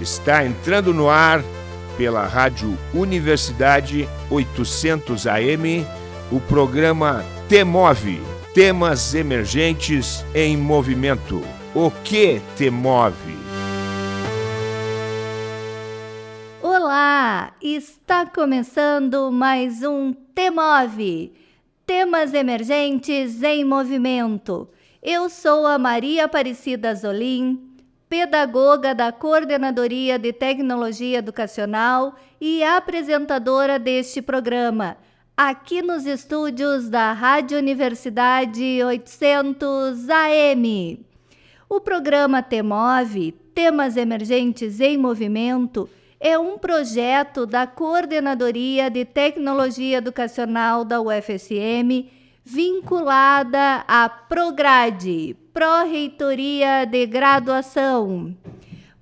Está entrando no ar pela Rádio Universidade 800 AM o programa T-Move, Temas Emergentes em Movimento. O que te move? Olá, está começando mais um T-Move, Temas Emergentes em Movimento. Eu sou a Maria Aparecida Zolim, pedagoga da Coordenadoria de Tecnologia Educacional e apresentadora deste programa, aqui nos estúdios da Rádio Universidade 800 AM. O programa T-Move, Temas Emergentes em Movimento, é um projeto da Coordenadoria de Tecnologia Educacional da UFSM, vinculada à Prograde, Pró-Reitoria de Graduação.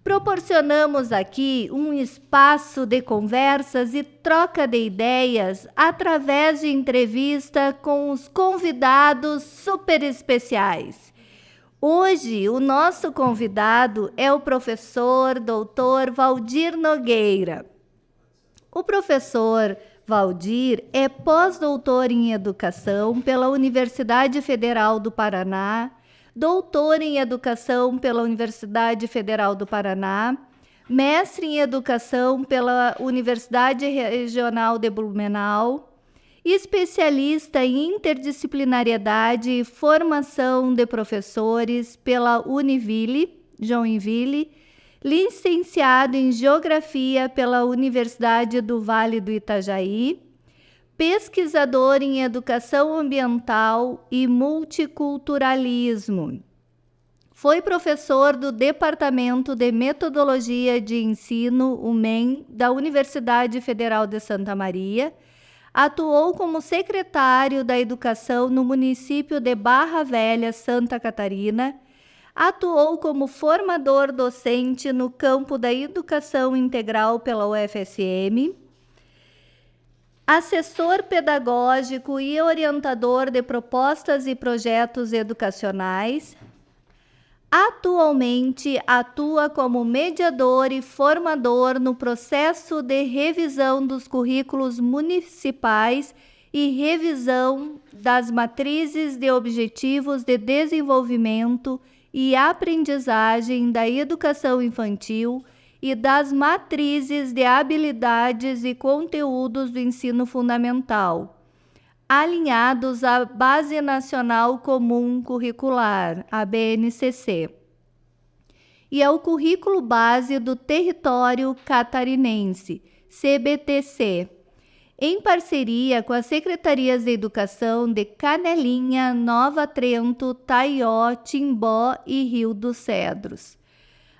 Proporcionamos aqui um espaço de conversas e troca de ideias através de entrevista com os convidados super especiais. Hoje, o nosso convidado é o professor Dr. Valdir Nogueira. O professor Valdir é pós-doutor em Educação pela Universidade Federal do Paraná, doutor em Educação pela Universidade Federal do Paraná, mestre em Educação pela Universidade Regional de Blumenau, especialista em interdisciplinariedade e formação de professores pela Univille, Joinville, licenciado em Geografia pela Universidade do Vale do Itajaí, pesquisador em Educação Ambiental e Multiculturalismo. Foi professor do Departamento de Metodologia de Ensino, UMEM, da Universidade Federal de Santa Maria. Atuou como secretário da Educação no município de Barra Velha, Santa Catarina. Atuou como formador docente no campo da Educação Integral pela UFSM. Assessor pedagógico e orientador de propostas e projetos educacionais. Atualmente atua como mediador e formador no processo de revisão dos currículos municipais e revisão das matrizes de objetivos de desenvolvimento e aprendizagem da educação infantil e das matrizes de habilidades e conteúdos do ensino fundamental, alinhados à Base Nacional Comum Curricular, a BNCC, e ao Currículo Base do Território Catarinense, CBTC, em parceria com as Secretarias de Educação de Canelinha, Nova Trento, Taió, Timbó e Rio dos Cedros.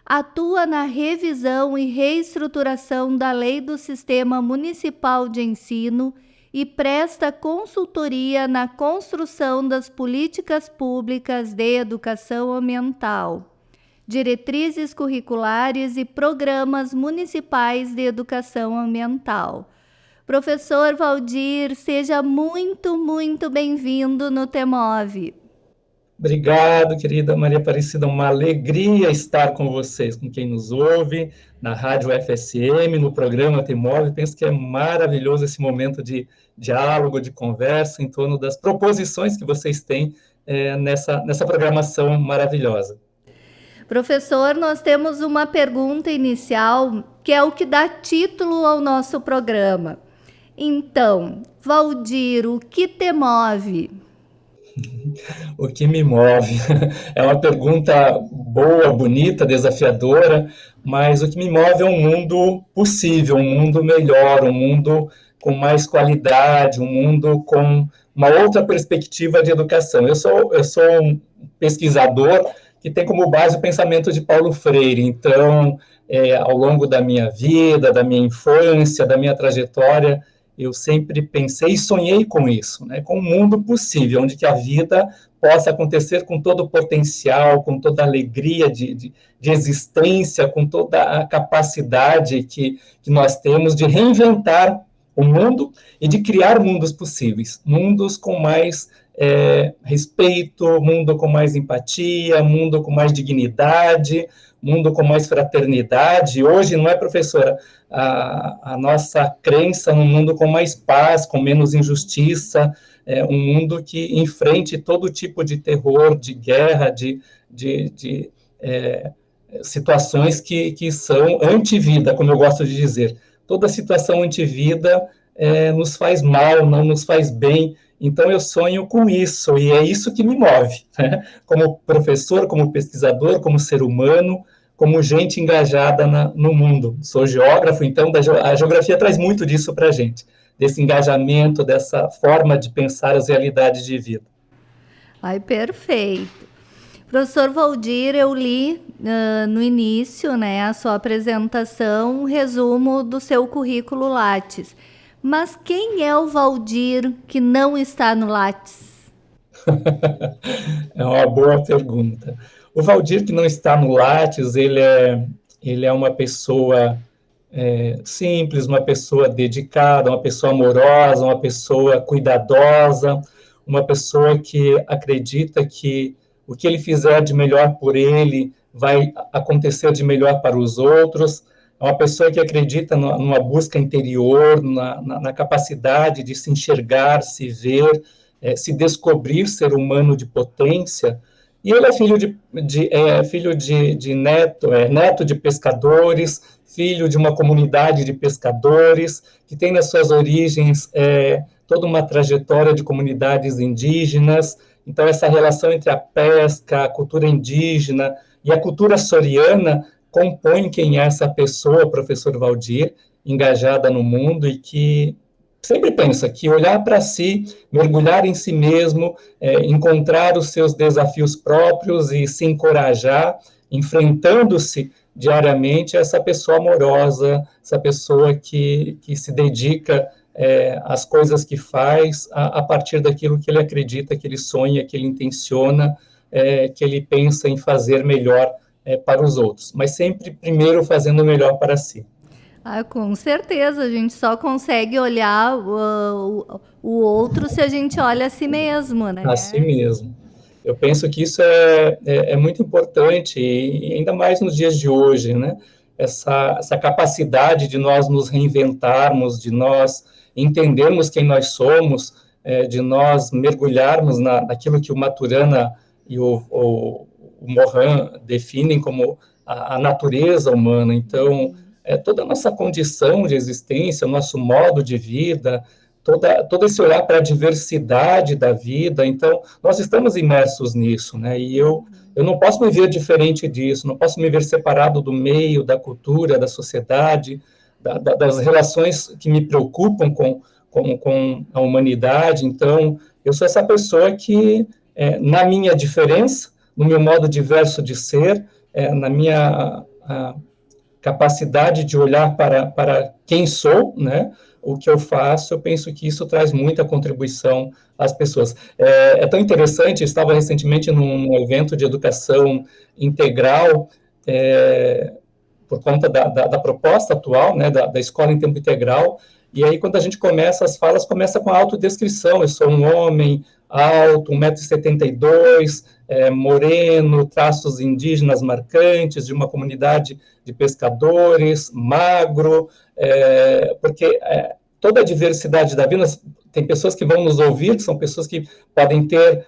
Atua na revisão e reestruturação da Lei do Sistema Municipal de Ensino e presta consultoria na construção das políticas públicas de educação ambiental, diretrizes curriculares e programas municipais de educação ambiental. Professor Valdir, seja muito, muito bem-vindo no T-Move. Obrigado, querida Maria Aparecida, uma alegria estar com vocês, com quem nos ouve, na Rádio FSM, no programa T-Move. Penso que é maravilhoso esse momento de diálogo, de conversa, em torno das proposições que vocês têm nessa programação maravilhosa. Professor, nós temos uma pergunta inicial, que é o que dá título ao nosso programa. Então, Valdir, o que te move? O que me move? É uma pergunta boa, bonita, desafiadora, mas o que me move é um mundo possível, um mundo melhor, um mundo com mais qualidade, um mundo com uma outra perspectiva de educação. Eu sou um pesquisador que tem como base o pensamento de Paulo Freire, então, ao longo da minha vida, da minha infância, da minha trajetória, eu sempre pensei e sonhei com isso, né? Com um mundo possível, onde que a vida possa acontecer com todo o potencial, com toda a alegria de existência, com toda a capacidade que nós temos de reinventar o mundo e de criar mundos possíveis, mundos com mais respeito, mundo com mais empatia, mundo com mais dignidade, mundo com mais fraternidade. Hoje, não é, professora, a nossa crença num mundo com mais paz, com menos injustiça, um mundo que enfrente todo tipo de terror, de guerra, de situações que são anti-vida, como eu gosto de dizer. Toda situação anti-vida nos faz mal, não nos faz bem. Então, eu sonho com isso, e é isso que me move, né? Como professor, como pesquisador, como ser humano, como gente engajada no mundo. Sou geógrafo, então a geografia traz muito disso para a gente, desse engajamento, dessa forma de pensar as realidades de vida. Ai, perfeito. Professor Valdir, eu li no início, né, a sua apresentação, um resumo do seu currículo Lattes. Mas quem é o Valdir que não está no Lattes? É uma boa pergunta. O Valdir que não está no Lattes, ele é uma pessoa simples, uma pessoa dedicada, uma pessoa amorosa, uma pessoa cuidadosa, uma pessoa que acredita que o que ele fizer de melhor por ele vai acontecer de melhor para os outros. É uma pessoa que acredita numa busca interior, na capacidade de se enxergar, se ver, se descobrir ser humano de potência. E ele é filho de neto de pescadores, filho de uma comunidade de pescadores, que tem nas suas origens toda uma trajetória de comunidades indígenas. Então, essa relação entre a pesca, a cultura indígena e a cultura açoriana compõe quem é essa pessoa, professor Valdir, engajada no mundo e que sempre pensa que olhar para si, mergulhar em si mesmo, encontrar os seus desafios próprios e se encorajar, enfrentando-se diariamente, essa pessoa amorosa, essa pessoa que se dedica às coisas que faz a partir daquilo que ele acredita, que ele sonha, que ele intenciona, que ele pensa em fazer melhor para os outros, mas sempre primeiro fazendo o melhor para si. Com certeza, a gente só consegue olhar o outro se a gente olha a si mesmo, né? A si mesmo. Eu penso que isso é muito importante, e ainda mais nos dias de hoje, né? Essa capacidade de nós nos reinventarmos, de nós entendermos quem nós somos, de nós mergulharmos naquilo que o Maturana e o Morin definem como a natureza humana. Então, toda a nossa condição de existência, o nosso modo de vida, todo esse olhar para a diversidade da vida. Então, nós estamos imersos nisso, né? E eu não posso me ver diferente disso, não posso me ver separado do meio, da cultura, da sociedade, das relações que me preocupam com a humanidade. Então, eu sou essa pessoa que, na minha diferença, no meu modo diverso de ser, na minha capacidade de olhar para quem sou, né? O que eu faço, eu penso que isso traz muita contribuição às pessoas. É tão interessante, eu estava recentemente num evento de educação integral, por conta da proposta atual, né, da escola em tempo integral, e aí quando a gente começa, as falas começam com a autodescrição: eu sou um homem alto, 1,72 m, moreno, traços indígenas marcantes, de uma comunidade de pescadores, magro, porque toda a diversidade da vida, tem pessoas que vão nos ouvir, que são pessoas que podem ter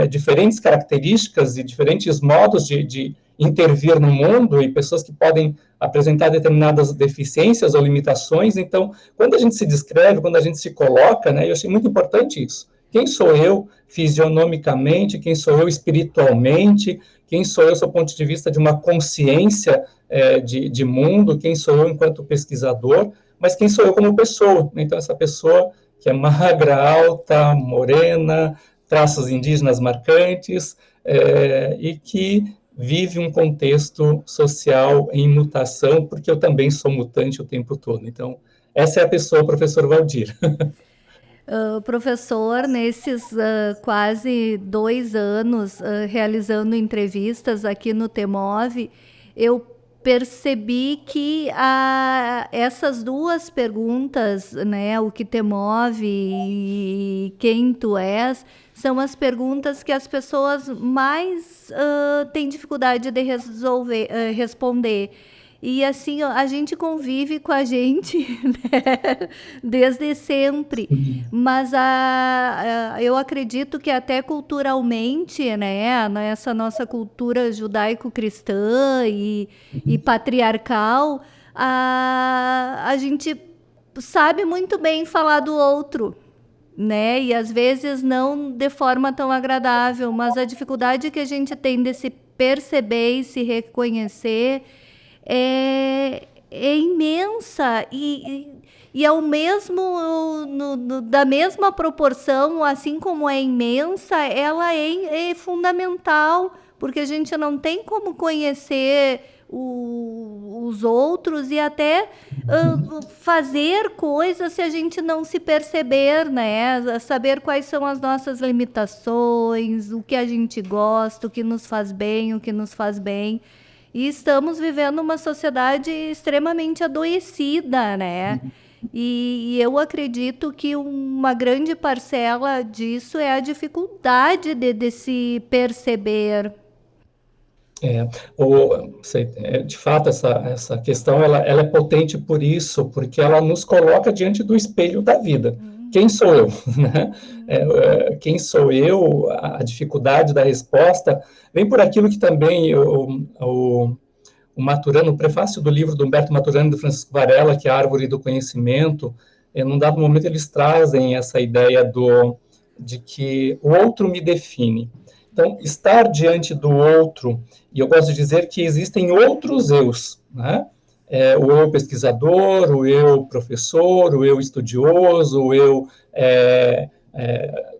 diferentes características e diferentes modos de intervir no mundo, e pessoas que podem apresentar determinadas deficiências ou limitações. Então, quando a gente se descreve, quando a gente se coloca, né, eu achei muito importante isso. Quem sou eu fisionomicamente, quem sou eu espiritualmente, quem sou eu, do ponto de vista de uma consciência de mundo, quem sou eu enquanto pesquisador, mas quem sou eu como pessoa. Então, essa pessoa que é magra, alta, morena, traços indígenas marcantes, e que vive um contexto social em mutação, porque eu também sou mutante o tempo todo. Então, essa é a pessoa, professor Valdir. Professor, nesses quase 2 anos realizando entrevistas aqui no TEMOV, eu percebi que essas duas perguntas, né, o que te move e quem tu és, são as perguntas que as pessoas mais têm dificuldade de responder. E assim, a gente convive com a gente, né, desde sempre. Mas eu acredito que até culturalmente, né, nessa nossa cultura judaico-cristã e patriarcal, a gente sabe muito bem falar do outro, né? E às vezes não de forma tão agradável, mas a dificuldade que a gente tem de se perceber e se reconhecer é imensa e é o mesmo da mesma proporção, assim como é imensa, ela é fundamental, porque a gente não tem como conhecer os outros e até fazer coisas se a gente não se perceber, né? Saber quais são as nossas limitações, o que a gente gosta, o que nos faz bem, o que nos faz bem. E estamos vivendo uma sociedade extremamente adoecida, né? E eu acredito que uma grande parcela disso é a dificuldade de se perceber. De fato, essa questão ela é potente por isso, porque ela nos coloca diante do espelho da vida. Quem sou eu? Né? Quem sou eu? A dificuldade da resposta vem por aquilo que também o Maturana, o prefácio do livro do Humberto Maturana e do Francisco Varela, que é a Árvore do Conhecimento, num dado momento eles trazem essa ideia de que o outro me define. Então, estar diante do outro, e eu gosto de dizer que existem outros eus, né? O eu pesquisador, o eu professor, o eu estudioso, o eu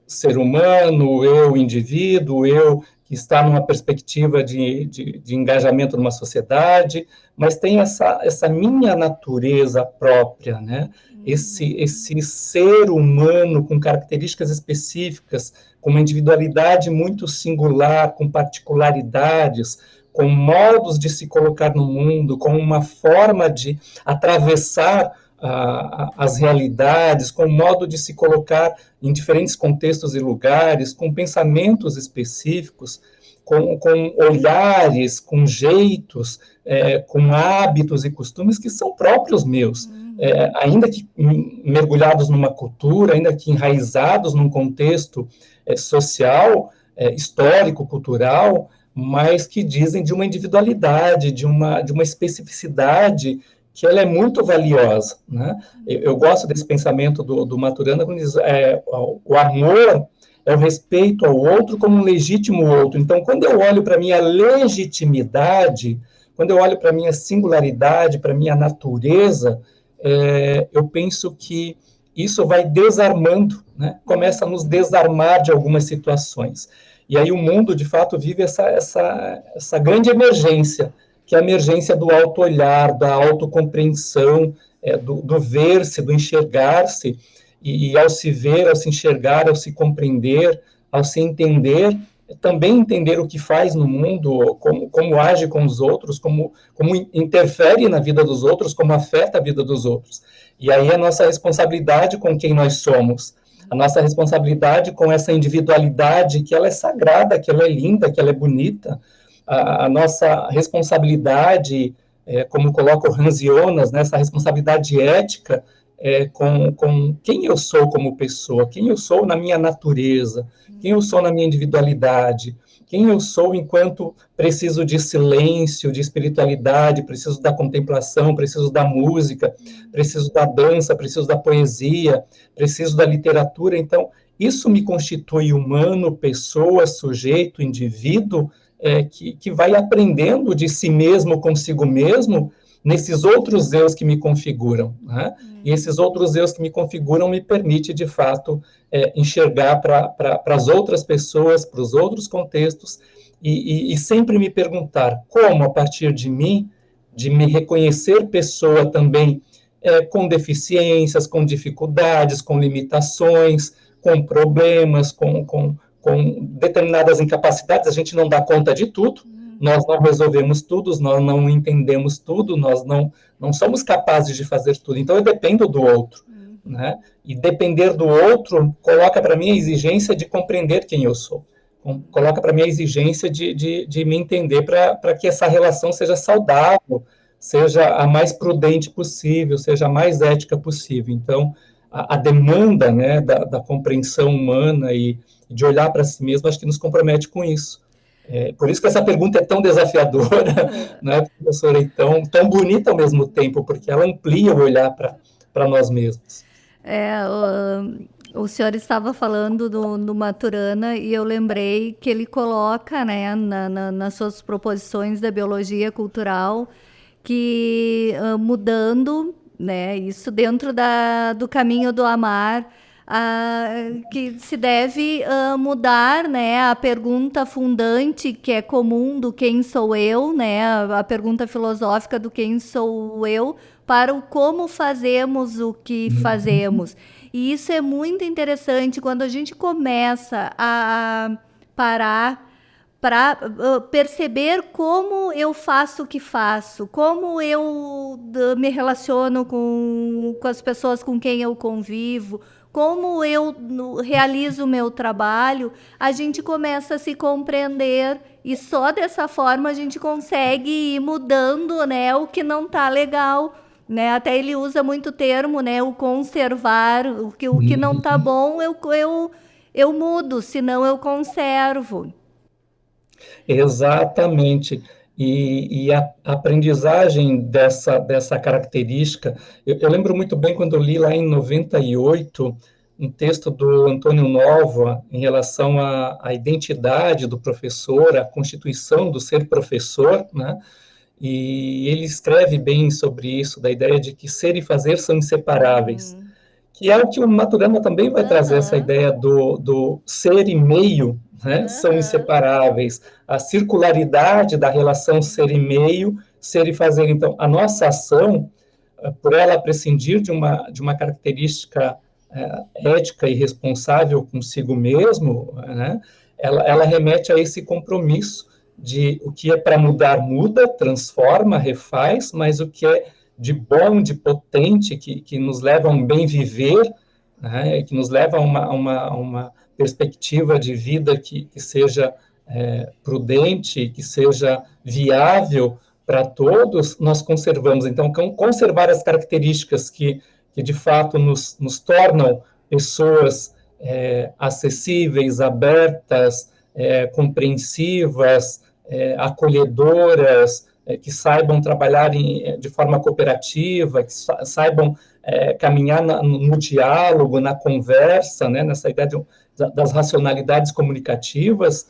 ser humano, o eu indivíduo, o eu que está numa perspectiva de engajamento numa sociedade, mas tem essa minha natureza própria, né? Esse ser humano com características específicas, com uma individualidade muito singular, com particularidades, com modos de se colocar no mundo, com uma forma de atravessar as realidades, com modo de se colocar em diferentes contextos e lugares, com pensamentos específicos, com olhares, com jeitos, com hábitos e costumes que são próprios meus, ainda que mergulhados numa cultura, ainda que enraizados num contexto social, histórico, cultural, mas que dizem de uma individualidade, de uma especificidade que ela é muito valiosa, né? Eu gosto desse pensamento do Maturana, quando diz o amor é o respeito ao outro como um legítimo outro. Então, quando eu olho para a minha legitimidade, quando eu olho para a minha singularidade, para a minha natureza, eu penso que isso vai desarmando, né? Começa a nos desarmar de algumas situações. E aí o mundo, de fato, vive essa grande emergência, que é a emergência do auto-olhar, da autocompreensão, do ver-se, do enxergar-se, e ao se ver, ao se enxergar, ao se compreender, ao se entender, também entender o que faz no mundo, como age com os outros, como interfere na vida dos outros, como afeta a vida dos outros. E aí a nossa responsabilidade com quem nós somos, a nossa responsabilidade com essa individualidade, que ela é sagrada, que ela é linda, que ela é bonita, a nossa responsabilidade, como coloca o Hans Jonas, né, essa responsabilidade ética com quem eu sou como pessoa, quem eu sou na minha natureza, quem eu sou na minha individualidade, quem eu sou enquanto preciso de silêncio, de espiritualidade, preciso da contemplação, preciso da música, preciso da dança, preciso da poesia, preciso da literatura. Então, isso me constitui humano, pessoa, sujeito, indivíduo, que vai aprendendo de si mesmo, consigo mesmo, nesses outros eus que me configuram, né? E esses outros eus que me configuram me permite, de fato, enxergar para as outras pessoas, para os outros contextos, e sempre me perguntar como, a partir de mim, de me reconhecer pessoa também com deficiências, com dificuldades, com limitações, com problemas, com determinadas incapacidades, a gente não dá conta de tudo, nós não resolvemos tudo, nós não entendemos tudo, nós não somos capazes de fazer tudo. Então, eu dependo do outro, né? E depender do outro coloca para mim a exigência de compreender quem eu sou. Coloca para mim a exigência de me entender para que essa relação seja saudável, seja a mais prudente possível, seja a mais ética possível. Então, a demanda, né, da compreensão humana e de olhar para si mesmo, acho que nos compromete com isso. Por isso que essa pergunta é tão desafiadora, né, professora, e tão bonita ao mesmo tempo, porque ela amplia o olhar para nós mesmos. O senhor estava falando do Maturana e eu lembrei que ele coloca, né, nas suas proposições da biologia cultural, que mudando, né, isso dentro do caminho do amar, que se deve mudar, né, a pergunta fundante que é comum do quem sou eu, né, a pergunta filosófica do quem sou eu, para o como fazemos o que fazemos. E isso é muito interessante quando a gente começa a parar para perceber como eu faço o que faço, como eu me relaciono com as pessoas com quem eu convivo, como eu realizo o meu trabalho, a gente começa a se compreender e só dessa forma a gente consegue ir mudando, né, o que não está legal. Né? Até ele usa muito o termo, né, o conservar, o que não está bom eu mudo, senão eu conservo. Exatamente. E a aprendizagem dessa característica, eu lembro muito bem quando eu li lá em 98 um texto do Antônio Nova em relação à identidade do professor, à constituição do ser professor, né? E ele escreve bem sobre isso, da ideia de que ser e fazer são inseparáveis, que é o que o Maturana também vai trazer, essa ideia do ser e meio, né, são inseparáveis, a circularidade da relação ser e meio, ser e fazer. Então, a nossa ação, por ela prescindir de uma característica ética e responsável consigo mesmo, né, ela remete a esse compromisso de o que é para mudar, muda, transforma, refaz, mas o que é de bom, de potente, que nos leva a um bem viver, né, que nos leva a uma perspectiva de vida que seja prudente, que seja viável para todos, nós conservamos. Então, conservar as características que de fato nos tornam pessoas acessíveis, abertas, compreensivas, acolhedoras, que saibam trabalhar de forma cooperativa, que saibam caminhar no diálogo, na conversa, né, nessa ideia das racionalidades comunicativas,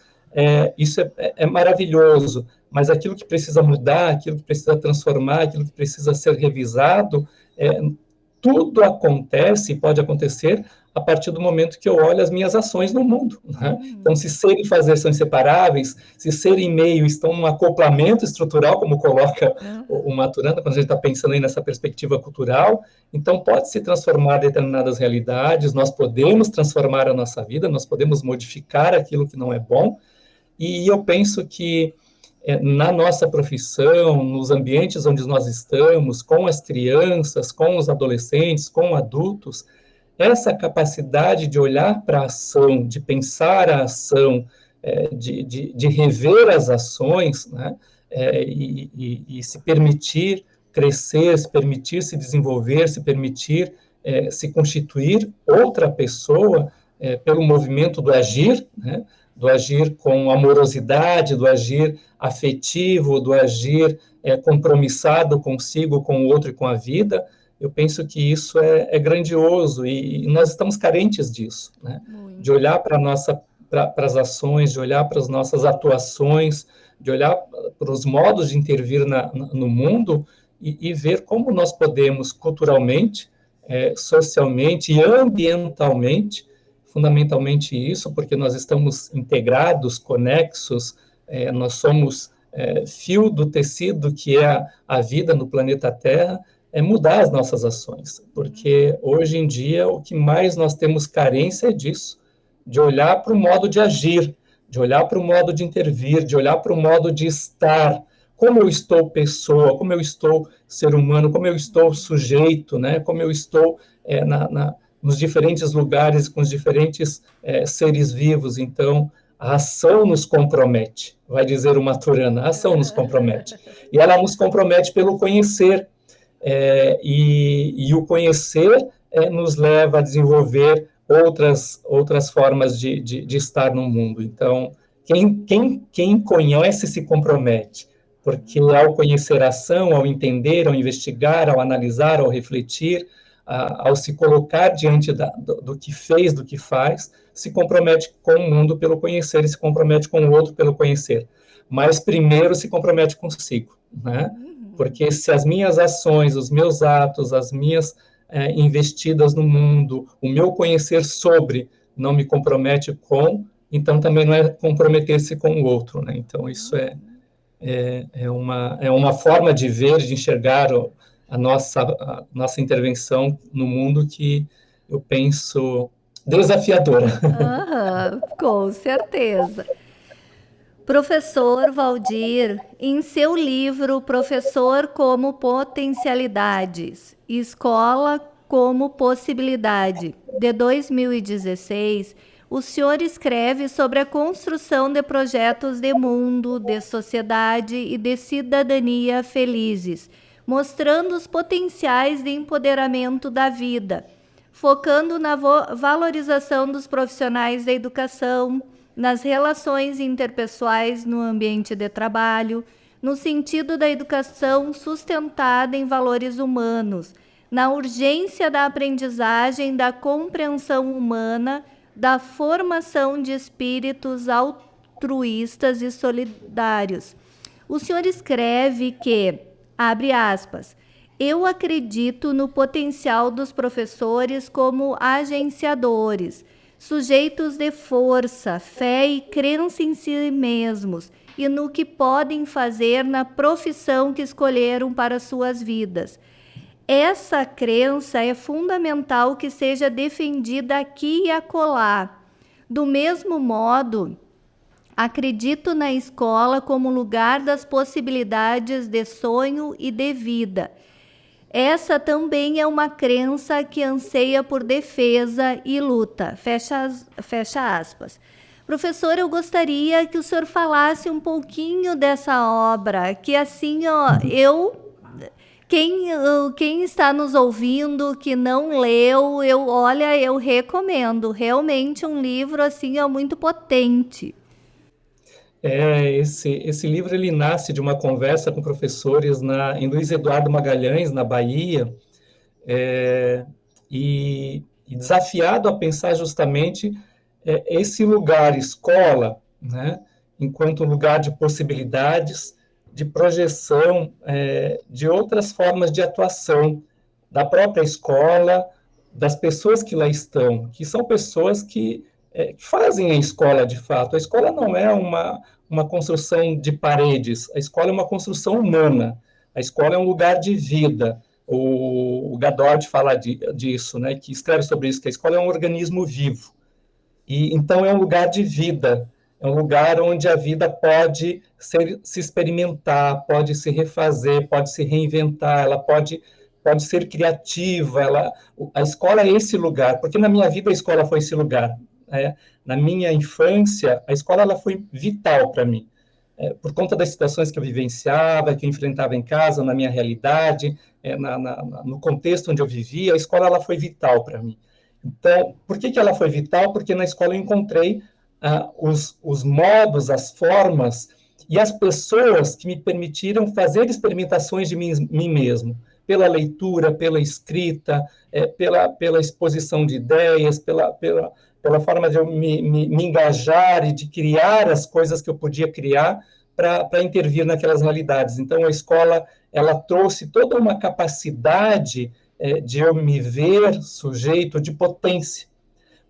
isso é maravilhoso, mas aquilo que precisa mudar, aquilo que precisa transformar, aquilo que precisa ser revisado, tudo acontece e pode acontecer a partir do momento que eu olho as minhas ações no mundo, né? Então, se ser e fazer são inseparáveis, se ser e meio estão num acoplamento estrutural, como coloca o Maturana, quando a gente está pensando aí nessa perspectiva cultural, então pode-se transformar determinadas realidades, nós podemos transformar a nossa vida, nós podemos modificar aquilo que não é bom, e eu penso que na nossa profissão, nos ambientes onde nós estamos, com as crianças, com os adolescentes, com adultos, essa capacidade de olhar para a ação, de pensar a ação, de rever as ações, né, e se permitir crescer, se permitir se desenvolver, se permitir se constituir outra pessoa pelo movimento do agir, né, do agir com amorosidade, do agir afetivo, do agir compromissado consigo, com o outro e com a vida. Eu penso que isso é grandioso e nós estamos carentes disso, né? De olhar para as ações, de olhar para as nossas atuações, de olhar para os modos de intervir no mundo e ver como nós podemos culturalmente, socialmente e ambientalmente, fundamentalmente isso, porque nós estamos integrados, conexos, nós somos fio do tecido que é a vida no planeta Terra, mudar as nossas ações, porque hoje em dia o que mais nós temos carência é disso, de olhar para o modo de agir, de olhar para o modo de intervir, de olhar para o modo de estar, como eu estou pessoa, como eu estou ser humano, como eu estou sujeito, né? Como eu estou nos diferentes lugares, com os diferentes seres vivos. Então, a ação nos compromete, vai dizer o Maturana, a ação nos compromete. E ela nos compromete pelo conhecer, e o conhecer nos leva a desenvolver outras formas de estar no mundo. Então, quem conhece se compromete, porque ao conhecer a ação, ao entender, ao investigar, ao analisar, ao refletir, ao se colocar diante do que fez, do que faz, se compromete com o mundo pelo conhecer e se compromete com o outro pelo conhecer. Mas primeiro se compromete consigo, né? Porque se as minhas ações, os meus atos, as minhas investidas no mundo, o meu conhecer sobre não me compromete com, então também não é comprometer-se com o outro, né? Então isso é uma forma de ver, de enxergar a nossa intervenção no mundo que eu penso desafiadora. Com certeza. Professor Valdir, em seu livro Professor como Potencialidades, Escola como Possibilidade, de 2016, o senhor escreve sobre a construção de projetos de mundo, de sociedade e de cidadania felizes, mostrando os potenciais de empoderamento da vida, focando na valorização dos profissionais da educação, nas relações interpessoais no ambiente de trabalho, no sentido da educação sustentada em valores humanos, na urgência da aprendizagem, da compreensão humana, da formação de espíritos altruístas e solidários. O senhor escreve que, abre aspas, eu acredito no potencial dos professores como agenciadores, sujeitos de força, fé e crença em si mesmos e no que podem fazer na profissão que escolheram para suas vidas. Essa crença é fundamental que seja defendida aqui e acolá. Do mesmo modo, acredito na escola como lugar das possibilidades de sonho e de vida. Essa também é uma crença que anseia por defesa e luta. Fecha aspas. Professor, eu gostaria que o senhor falasse um pouquinho dessa obra, que assim, quem está nos ouvindo, que não leu, eu recomendo. Realmente um livro assim, muito potente. Esse livro ele nasce de uma conversa com professores em Luiz Eduardo Magalhães, na Bahia, e desafiado a pensar justamente esse lugar, escola, né, enquanto lugar de possibilidades, de projeção, de outras formas de atuação da própria escola, das pessoas que lá estão, que são pessoas que fazem a escola de fato. A escola não é uma construção de paredes, a escola é uma construção humana, a escola é um lugar de vida. O Gadot fala disso, né, que escreve sobre isso, que a escola é um organismo vivo. E então é um lugar de vida, é um lugar onde a vida pode se experimentar, pode se refazer, pode se reinventar, ela pode ser criativa. A escola é esse lugar, porque na minha vida a escola foi esse lugar. Na minha infância, a escola ela foi vital para mim, por conta das situações que eu vivenciava, que eu enfrentava em casa, na minha realidade, no contexto onde eu vivia, a escola ela foi vital para mim. Então, por que ela foi vital? Porque na escola eu encontrei os modos, as formas e as pessoas que me permitiram fazer experimentações de mim mesmo, pela leitura, pela escrita, pela exposição de ideias, pela forma de eu me engajar e de criar as coisas que eu podia criar para intervir naquelas realidades. Então, a escola ela trouxe toda uma capacidade de eu me ver sujeito de potência,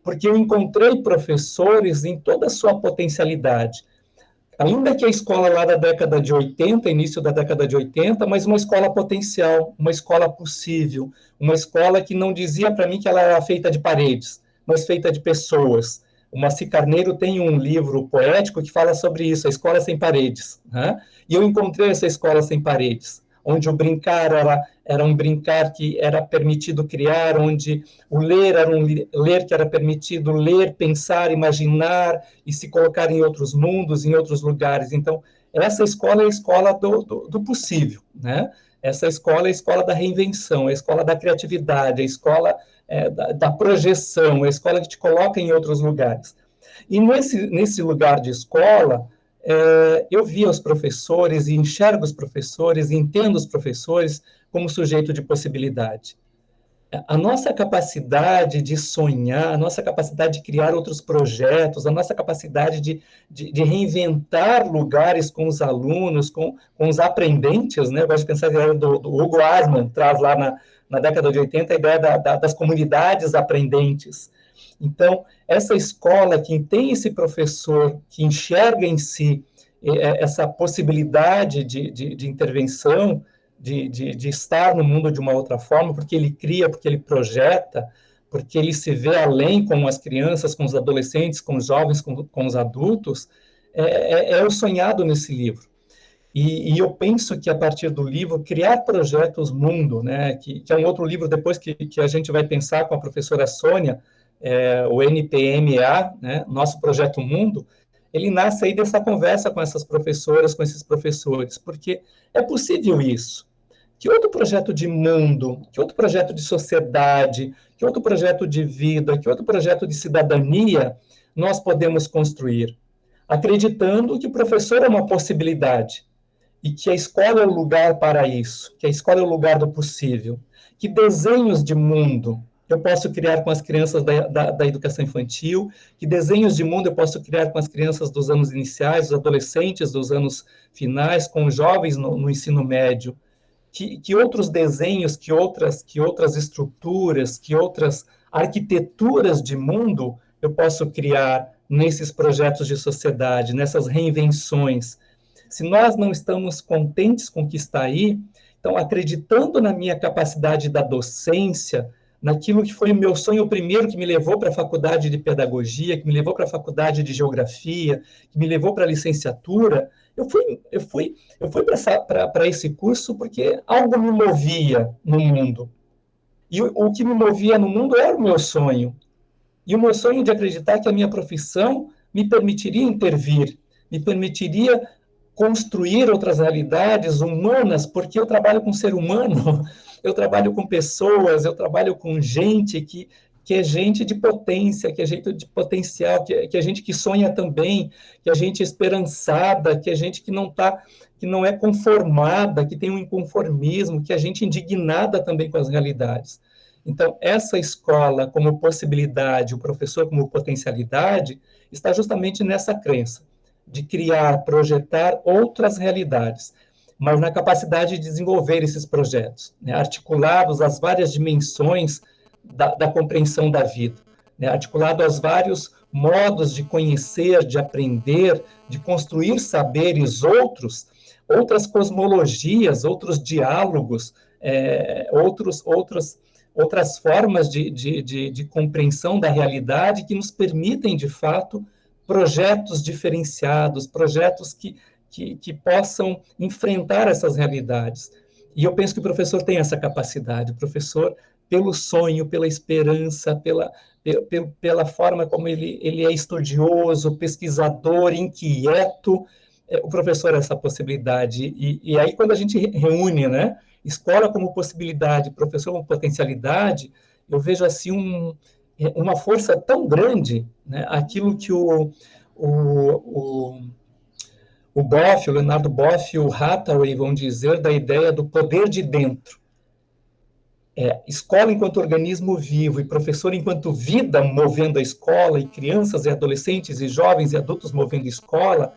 porque eu encontrei professores em toda a sua potencialidade. Ainda que a escola lá da década de 80, início da década de 80, mas uma escola potencial, uma escola possível, uma escola que não dizia para mim que ela era feita de paredes, mas feita de pessoas, O Moacir Carneiro tem um livro poético que fala sobre isso, A Escola Sem Paredes, né? E eu encontrei essa Escola Sem Paredes, onde o brincar era um brincar que era permitido criar, onde o ler era um ler que era permitido ler, pensar, imaginar e se colocar em outros mundos, em outros lugares. Então, essa escola é a escola do possível, né? Essa escola é a escola da reinvenção, é a escola da criatividade, é a escola da projeção, é a escola que te coloca em outros lugares. E nesse lugar de escola, eu via os professores e enxergo os professores, e entendo os professores como sujeito de possibilidade. A nossa capacidade de sonhar, a nossa capacidade de criar outros projetos, a nossa capacidade de reinventar lugares com os alunos, com os aprendentes, né? Eu gosto de pensar que do Hugo Asman, traz lá na década de 80 a ideia das comunidades aprendentes. Então, essa escola, quem tem esse professor que enxerga em si essa possibilidade de intervenção, de estar no mundo de uma outra forma, porque ele cria, porque ele projeta, porque ele se vê além com as crianças, com os adolescentes, com os jovens, com os adultos, é o sonhado nesse livro. E eu penso que, a partir do livro, criar projetos mundo, né, que é um outro livro depois que a gente vai pensar com a professora Sônia, o NPMA, né, Nosso Projeto Mundo, ele nasce aí dessa conversa com essas professoras, com esses professores, porque é possível isso. Que outro projeto de mundo, que outro projeto de sociedade, que outro projeto de vida, que outro projeto de cidadania nós podemos construir? Acreditando que o professor é uma possibilidade e que a escola é o lugar para isso, que a escola é o lugar do possível. Que desenhos de mundo eu posso criar com as crianças da educação infantil, que desenhos de mundo eu posso criar com as crianças dos anos iniciais, os adolescentes dos anos finais, com os jovens no ensino médio, que outros desenhos, que outras estruturas, que outras arquiteturas de mundo eu posso criar nesses projetos de sociedade, nessas reinvenções. Se nós não estamos contentes com o que está aí, então, acreditando na minha capacidade da docência, naquilo que foi o meu sonho primeiro, que me levou para a faculdade de pedagogia, que me levou para a faculdade de geografia, que me levou para a licenciatura, eu fui para esse curso porque algo me movia no mundo. E o que me movia no mundo era o meu sonho. E o meu sonho de acreditar que a minha profissão me permitiria intervir, me permitiria construir outras realidades humanas, porque eu trabalho com ser humano, eu trabalho com pessoas, eu trabalho com gente que é gente de potência, que é gente de potencial, que é gente que sonha também, que é gente esperançada, que é gente que não é conformada, que tem um inconformismo, que é gente indignada também com as realidades. Então, essa escola como possibilidade, o professor como potencialidade, está justamente nessa crença de criar, projetar outras realidades, mas na capacidade de desenvolver esses projetos, né, articulados às várias dimensões da compreensão da vida, né, articulado aos vários modos de conhecer, de aprender, de construir saberes outras cosmologias, outros diálogos, outras formas de compreensão da realidade que nos permitem, de fato, projetos diferenciados, projetos que possam enfrentar essas realidades. E eu penso que o professor tem essa capacidade, o professor, pelo sonho, pela esperança, pela forma como ele é estudioso, pesquisador, inquieto, o professor é essa possibilidade. E aí, quando a gente reúne, né, escola como possibilidade, professor como potencialidade, eu vejo assim uma força tão grande, né, aquilo que o Boff, o Leonardo Boff e o Hathaway vão dizer da ideia do poder de dentro. Escola enquanto organismo vivo e professor enquanto vida movendo a escola, e crianças e adolescentes e jovens e adultos movendo a escola.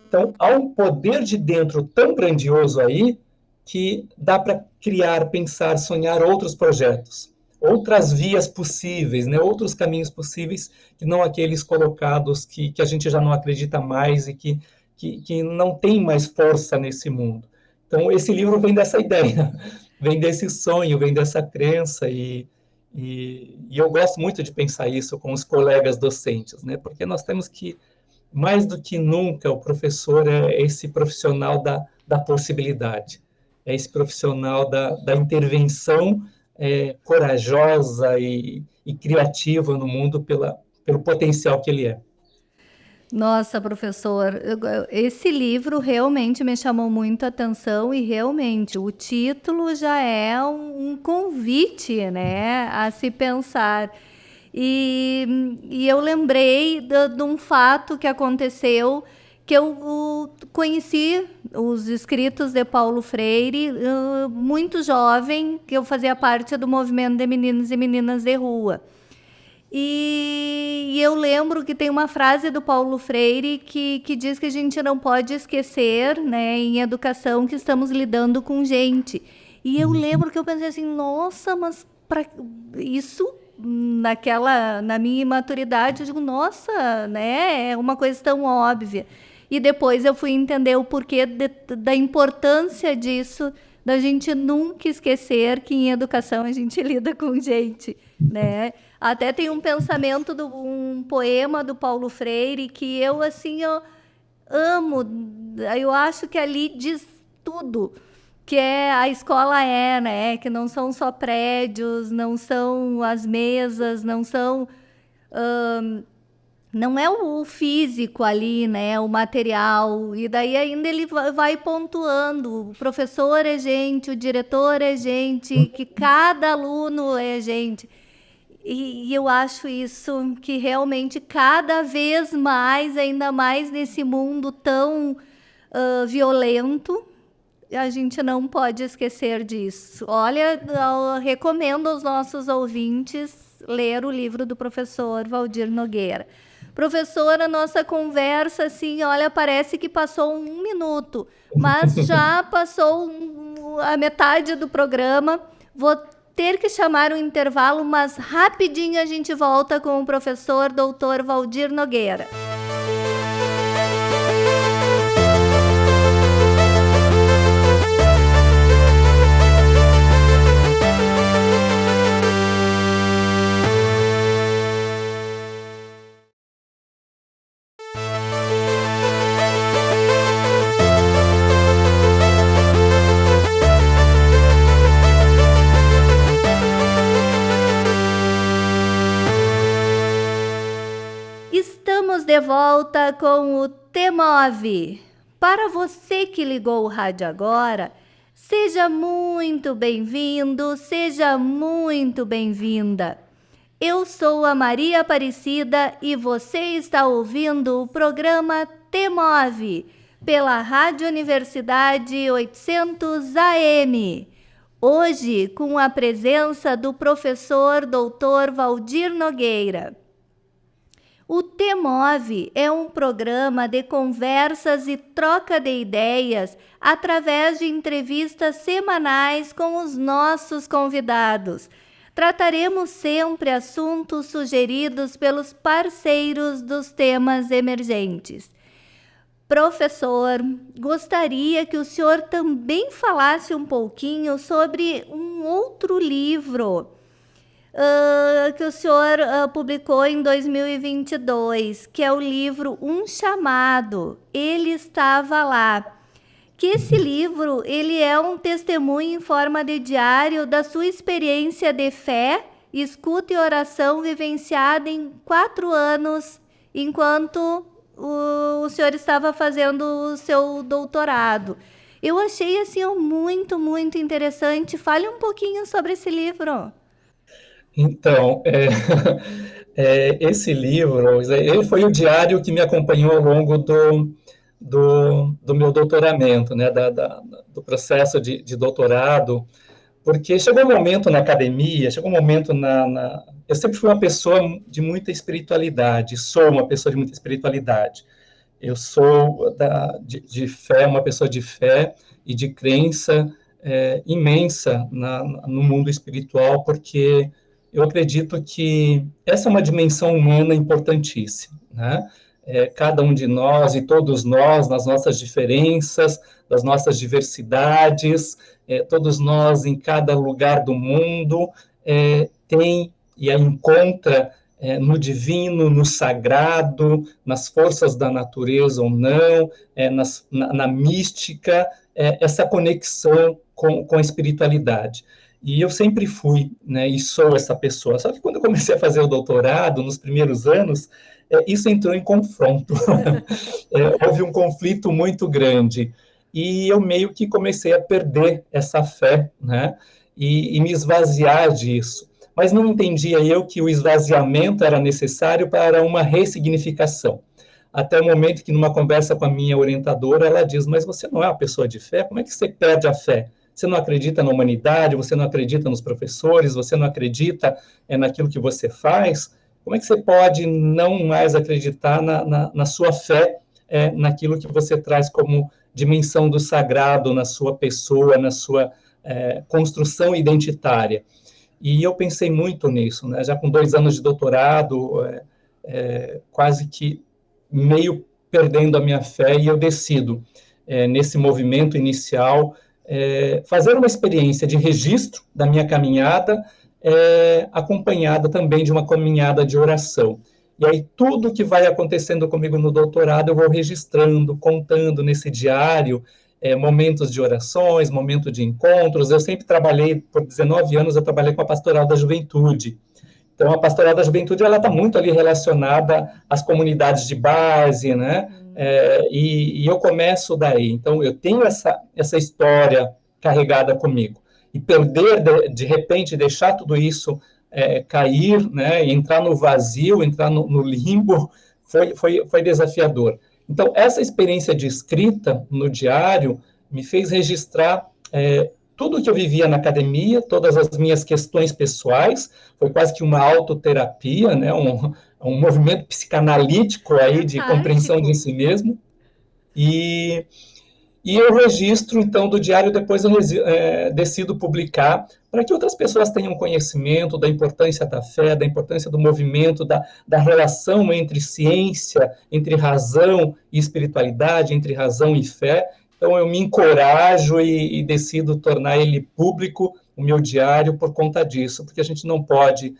Então, há um poder de dentro tão grandioso aí que dá para criar, pensar, sonhar outros projetos, outras vias possíveis, né? Outros caminhos possíveis que não aqueles colocados que a gente já não acredita mais e que não tem mais força nesse mundo. Então, esse livro vem dessa ideia, vem desse sonho, vem dessa crença, e E eu gosto muito de pensar isso com os colegas docentes, né? Porque nós temos que, mais do que nunca, o professor é esse profissional da possibilidade, é esse profissional da intervenção corajosa e criativa no mundo pelo potencial que ele é. Nossa, professor, esse livro realmente me chamou muito a atenção e realmente o título já é um convite, né, a se pensar. E eu lembrei de um fato que aconteceu, que eu conheci os escritos de Paulo Freire muito jovem, que eu fazia parte do movimento de meninos e meninas de rua. E eu lembro que tem uma frase do Paulo Freire que diz que a gente não pode esquecer, né, em educação, que estamos lidando com gente. E eu lembro que eu pensei assim, nossa, mas para isso, na minha imaturidade, eu digo, nossa, né, é uma coisa tão óbvia. E depois eu fui entender o porquê da importância disso, da gente nunca esquecer que em educação a gente lida com gente, né? Até tem um pensamento, um poema do Paulo Freire que eu, assim, eu amo. Eu acho que ali diz tudo que a escola né? Que não são só prédios, não são as mesas, não são... não é o físico ali, né? O material. E daí ainda ele vai pontuando. O professor é gente, o diretor é gente, que cada aluno é gente. E eu acho isso, que realmente cada vez mais, ainda mais nesse mundo tão violento, a gente não pode esquecer disso. Olha, eu recomendo aos nossos ouvintes ler o livro do professor Valdir Nogueira. Professora, a nossa conversa, assim, olha, parece que passou 1 minuto, mas já passou a metade do programa. Vou ter que chamar um intervalo, mas rapidinho a gente volta com o professor Dr. Valdir Nogueira. Estamos de volta com o TEMOV. Para você que ligou o rádio agora, seja muito bem-vindo, seja muito bem-vinda. Eu sou a Maria Aparecida e você está ouvindo o programa TEMOV pela Rádio Universidade 800 AM. Hoje, com a presença do professor Dr. Valdir Nogueira. O TEMOV é um programa de conversas e troca de ideias através de entrevistas semanais com os nossos convidados. Trataremos sempre assuntos sugeridos pelos parceiros dos temas emergentes. Professor, gostaria que o senhor também falasse um pouquinho sobre um outro livro que o senhor publicou em 2022, que é o livro Um Chamado, Ele Estava Lá. Que esse livro, ele é um testemunho em forma de diário da sua experiência de fé, escuta e oração vivenciada em 4 anos, enquanto o senhor estava fazendo o seu doutorado. Eu achei assim muito, muito interessante. Fale um pouquinho sobre esse livro. Então, esse livro, ele foi o diário que me acompanhou ao longo do meu doutoramento, né, do processo de doutorado, porque chegou um momento na academia, chegou um momento eu sempre fui uma pessoa de muita espiritualidade, sou uma pessoa de muita espiritualidade. Eu sou de fé, uma pessoa de fé e de crença imensa no mundo espiritual, porque eu acredito que essa é uma dimensão humana importantíssima, né? Cada um de nós e todos nós, nas nossas diferenças, das nossas diversidades, todos nós em cada lugar do mundo, tem e a encontra no divino, no sagrado, nas forças da natureza ou não, na mística, essa conexão com a espiritualidade. E eu sempre fui, né, e sou essa pessoa. Só que quando eu comecei a fazer o doutorado, nos primeiros anos, isso entrou em confronto. Houve um conflito muito grande. E eu meio que comecei a perder essa fé, né, e me esvaziar disso. Mas não entendia eu que o esvaziamento era necessário para uma ressignificação. Até o momento que, numa conversa com a minha orientadora, ela diz, mas você não é uma pessoa de fé? Como é que você perde a fé? Você não acredita na humanidade, você não acredita nos professores, você não acredita naquilo que você faz? Como é que você pode não mais acreditar na sua fé, naquilo que você traz como dimensão do sagrado na sua pessoa, na sua construção identitária? E eu pensei muito nisso, né? Já com 2 anos de doutorado, quase que meio perdendo a minha fé, e eu decido, nesse movimento inicial, fazer uma experiência de registro da minha caminhada, acompanhada também de uma caminhada de oração. E aí tudo que vai acontecendo comigo no doutorado, eu vou registrando, contando nesse diário, momentos de orações, momentos de encontros. Eu sempre trabalhei, por 19 anos, eu trabalhei com a Pastoral da Juventude. Então, a Pastoral da Juventude, ela está muito ali relacionada às comunidades de base, né? E eu começo daí. Então, eu tenho essa história carregada comigo. E perder, de repente, deixar tudo isso cair, né? E entrar no vazio, entrar no limbo, foi desafiador. Então, essa experiência de escrita no diário me fez registrar tudo que eu vivia na academia, todas as minhas questões pessoais, foi quase que uma autoterapia, né? Um movimento psicanalítico aí de compreensão de si mesmo. E eu registro, então, do diário, depois eu decido publicar, para que outras pessoas tenham conhecimento da importância da fé, da importância do movimento, da relação entre ciência, entre razão e espiritualidade, entre razão e fé. Então, eu me encorajo e decido tornar ele público, o meu diário, por conta disso, porque a gente não pode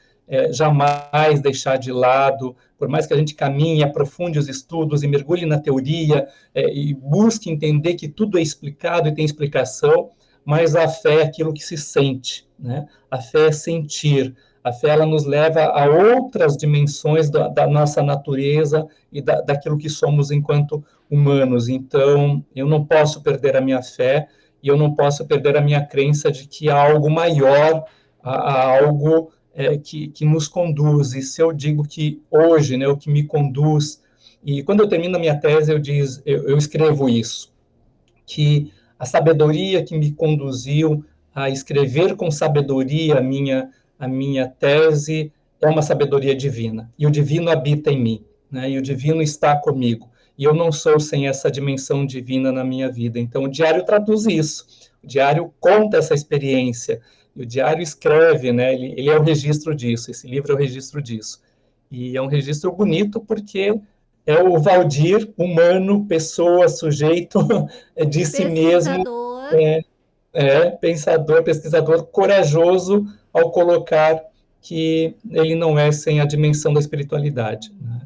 jamais deixar de lado, por mais que a gente caminhe, aprofunde os estudos e mergulhe na teoria e busque entender que tudo é explicado e tem explicação, mas a fé é aquilo que se sente, né? A fé é sentir. A fé, ela nos leva a outras dimensões da nossa natureza e daquilo que somos enquanto humanos. Então, eu não posso perder a minha fé e eu não posso perder a minha crença de que há algo maior, há algo que nos conduz. E se eu digo que hoje, né, o que me conduz, e quando eu termino a minha tese, eu escrevo isso, que a sabedoria que me conduziu a escrever com sabedoria a minha tese é uma sabedoria divina, e o divino habita em mim, né, e o divino está comigo, e eu não sou sem essa dimensão divina na minha vida. Então, o diário traduz isso, o diário conta essa experiência, e o diário escreve, né, ele é o registro disso, esse livro é o registro disso. E é um registro bonito porque é o Valdir, humano, pessoa, sujeito de si mesmo, pensador, pesquisador, corajoso ao colocar que ele não é sem a dimensão da espiritualidade, né?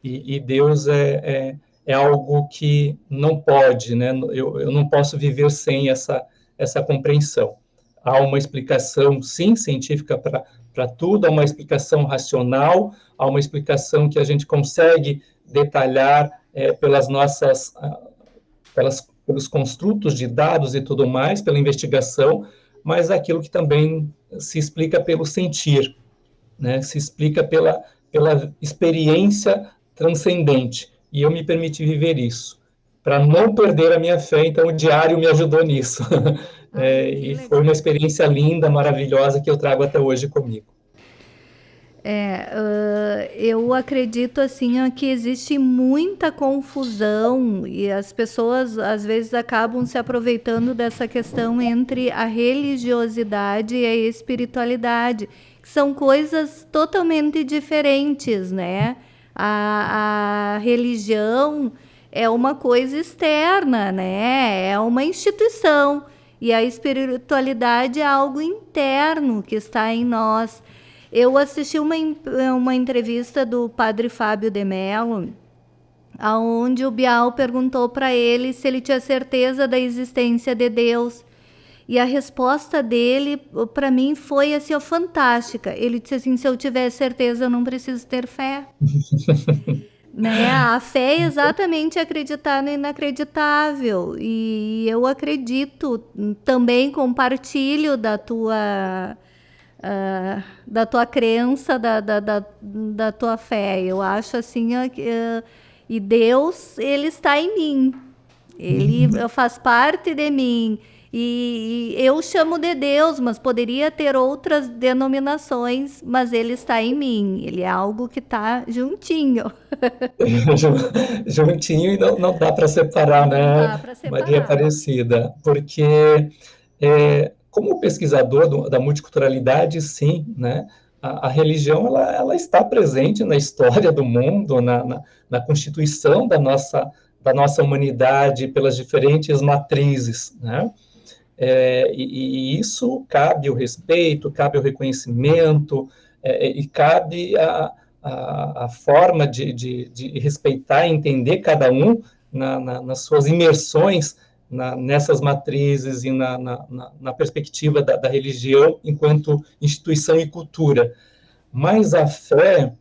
E Deus é algo que não pode, né? Eu não posso viver sem essa compreensão. Há uma explicação, sim, científica para tudo, há uma explicação racional, há uma explicação que a gente consegue detalhar pelos construtos de dados e tudo mais, pela investigação, mas aquilo que também se explica pelo sentir, né? Se explica pela experiência transcendente. E eu me permiti viver isso, para não perder a minha fé, então o diário me ajudou nisso. E foi uma experiência linda, maravilhosa, que eu trago até hoje comigo. Eu acredito assim que existe muita confusão e as pessoas às vezes acabam se aproveitando dessa questão entre a religiosidade e a espiritualidade, que são coisas totalmente diferentes, né? A religião é uma coisa externa, né? É uma instituição. E a espiritualidade é algo interno que está em nós. Eu assisti uma entrevista do padre Fábio de Mello, onde o Bial perguntou para ele se ele tinha certeza da existência de Deus. E a resposta dele, para mim, foi assim, ó, fantástica. Ele disse assim, se eu tiver certeza, eu não preciso ter fé. Né? A fé é exatamente acreditar no inacreditável. E eu acredito, também compartilho da tua crença, da tua fé. Eu acho assim, e Deus, ele está em mim. Ele faz parte de mim. E eu chamo de Deus, mas poderia ter outras denominações, mas ele está em mim. Ele é algo que está juntinho. Juntinho, e não dá para separar, Não né, dá para Maria separar. Aparecida? Porque, como pesquisador da multiculturalidade, sim, né, a religião ela está presente na história do mundo, na constituição da nossa humanidade, pelas diferentes matrizes, né? E isso cabe o respeito, cabe o reconhecimento, e cabe a forma de respeitar e entender cada um nas suas imersões nessas matrizes e na perspectiva da religião enquanto instituição e cultura. Mas a fé